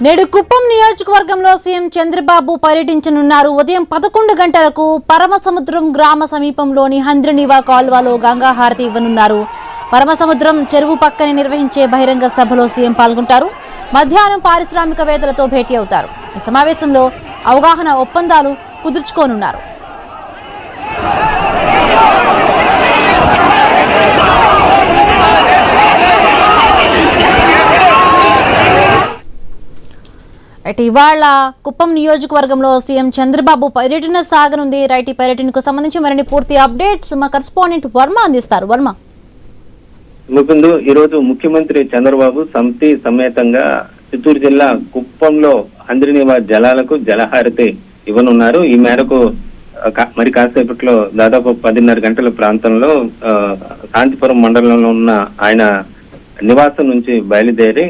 నేడు కుప్పం నియోజకవర్గంలో సీఎం చంద్రబాబు పర్యటించనున్నారు. ఉదయం 11 గంటలకు పరమసముద్రం గ్రామ సమీపంలోని హంద్రినివా కాల్వలో గంగా హారతి ఇవ్వనున్నారు. పరమసముద్రం చెరువు పక్కనే నిర్వహించే బహిరంగ సభలో సీఎం పాల్గొంటారు. మధ్యాహ్నం పారిశ్రామికవేత్తలతో భేటీ అవుతారు. ఈ సమావేశంలో అవగాహన ఒప్పందాలు కుదుర్చుకోనున్నారు. ఇవాళ కుప్పం నియోజకవర్గంలో సీఎం చంద్రబాబు పర్యటన సాగనుంది. రైట్, ఈ పర్యటనకు సంబంధించి మరిన్ని పూర్తి అప్డేట్స్ మా కరెస్పాండెంట్ వర్మ అందిస్తారు. వర్మ, ఈ రోజు ముఖ్యమంత్రి చంద్రబాబు సమితి సమేతంగా చిత్తూరు జిల్లా కుప్పంలో హంద్రినివా జలాలకు జలహారతి ఇవ్వనున్నారు. ఈ మేరకు మరి కాసేపట్లో దాదాపు 10:30 గంటల ప్రాంతంలో శాంతిపురం మండలంలో ఉన్న ఆయన నివాసం నుంచి బయలుదేరి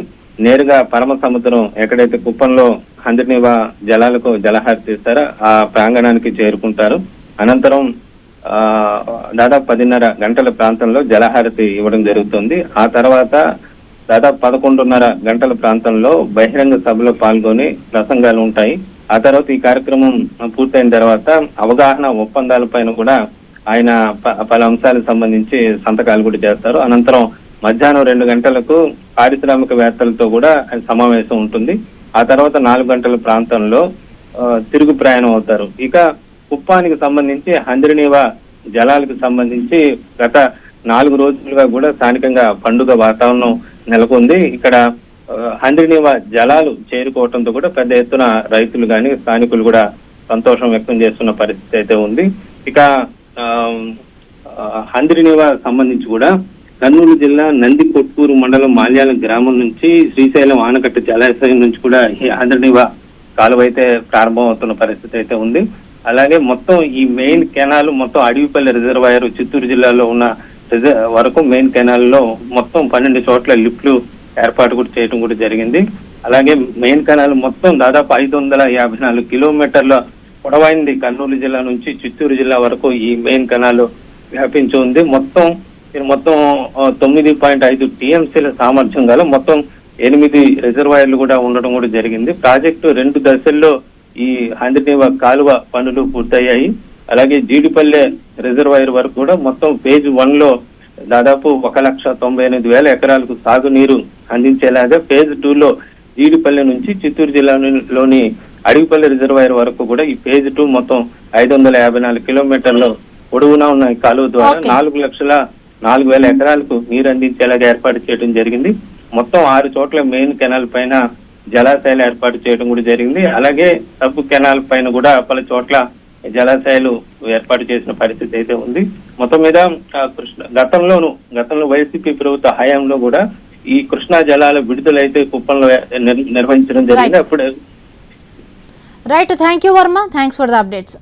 నేరుగా పరమ సముద్రం ఎక్కడైతే కుప్పంలో హంద్రినివా జలాలకు జలహారతి ఇస్తారో ఆ ప్రాంగణానికి చేరుకుంటారు. అనంతరం దాదాపు 10:30 గంటల ప్రాంతంలో జలహారతి ఇవ్వడం జరుగుతుంది. ఆ తర్వాత దాదాపు 11:30 గంటల ప్రాంతంలో బహిరంగ సభలో పాల్గొని ప్రసంగాలు ఉంటాయి. ఆ తర్వాత ఈ కార్యక్రమం పూర్తయిన తర్వాత అవగాహన ఒప్పందాలపైన కూడా ఆయన పలు అంశాలకు సంబంధించి సంతకాలు కూడా చేస్తారు. అనంతరం మధ్యాహ్నం 2 గంటలకు పారిశ్రామికవేత్తలతో కూడా సమావేశం ఉంటుంది. ఆ తర్వాత 4 గంటల ప్రాంతంలో తిరుగు ప్రయాణం అవుతారు. ఇక కుప్పానికి సంబంధించి హంద్రినివా జలాలకు సంబంధించి గత 4 రోజులుగా కూడా స్థానికంగా పండుగ వాతావరణం నెలకొంది. ఇక్కడ హంద్రినివా జలాలు చేరుకోవడంతో కూడా పెద్ద ఎత్తున రైతులు కానీ స్థానికులు కూడా సంతోషం వ్యక్తం చేస్తున్న పరిస్థితి అయితే ఉంది. ఇక హంద్రినివా సంబంధించి కూడా కర్నూలు జిల్లా నందికొట్కూరు మండలం మాల్యాల గ్రామం నుంచి శ్రీశైలం ఆనకట్ట జలాశయం నుంచి కూడా ఈ హంద్రినివా కాలువ అయితే ప్రారంభం అవుతున్న పరిస్థితి అయితే ఉంది. అలాగే మొత్తం ఈ మెయిన్ కెనాల్ మొత్తం అడవిపల్లి రిజర్వాయర్ చిత్తూరు జిల్లాలో ఉన్న వరకు మెయిన్ కెనాల్ లో మొత్తం 12 చోట్ల లిఫ్ట్లు ఏర్పాటు కూడా చేయడం కూడా జరిగింది. అలాగే మెయిన్ కెనాల్ మొత్తం దాదాపు 554 కిలోమీటర్ల పొడవైంది. కర్నూలు జిల్లా నుంచి చిత్తూరు జిల్లా వరకు ఈ మెయిన్ కెనాల్ వ్యాపించి ఉంది. మొత్తం 9.5 టీఎంసీల సామర్థ్యం గల మొత్తం 8 రిజర్వాయర్లు కూడా ఉండడం కూడా జరిగింది. ప్రాజెక్టు 2 దశల్లో ఈ హంద్రినివా కాలువ పనులు పూర్తయ్యాయి. అలాగే జీడిపల్లె రిజర్వాయర్ వరకు కూడా మొత్తం ఫేజ్ 1 లో దాదాపు 1,98,000 ఎకరాలకు సాగునీరు అందించేలాగా ఫేజ్ 2 లో జీడిపల్లె నుంచి చిత్తూరు జిల్లాలోని అడవిపల్లి రిజర్వాయర్ వరకు కూడా ఈ ఫేజ్ 2 మొత్తం 554 కిలోమీటర్ల పొడవునా ఉన్న ఈ కాలువ ద్వారా 4,04,000 ఎకరాలకు నీరు అందించేలాగా ఏర్పాటు చేయడం జరిగింది. మొత్తం 6 చోట్ల మెయిన్ కెనాల్ పైన జలాశయాలు ఏర్పాటు చేయడం కూడా జరిగింది. అలాగే సబ్ కెనాల్ పైన కూడా పలు చోట్ల జలాశయాలు ఏర్పాటు చేసిన పరిస్థితి అయితే ఉంది. మొత్తం మీద గతంలో వైసీపీ ప్రభుత్వ హయాంలో కూడా ఈ కృష్ణా జలాల విడుదలైతే కుప్పంలో నిర్వహించడం జరిగింది. అప్పుడు right, thank you Varma, thanks for the updates.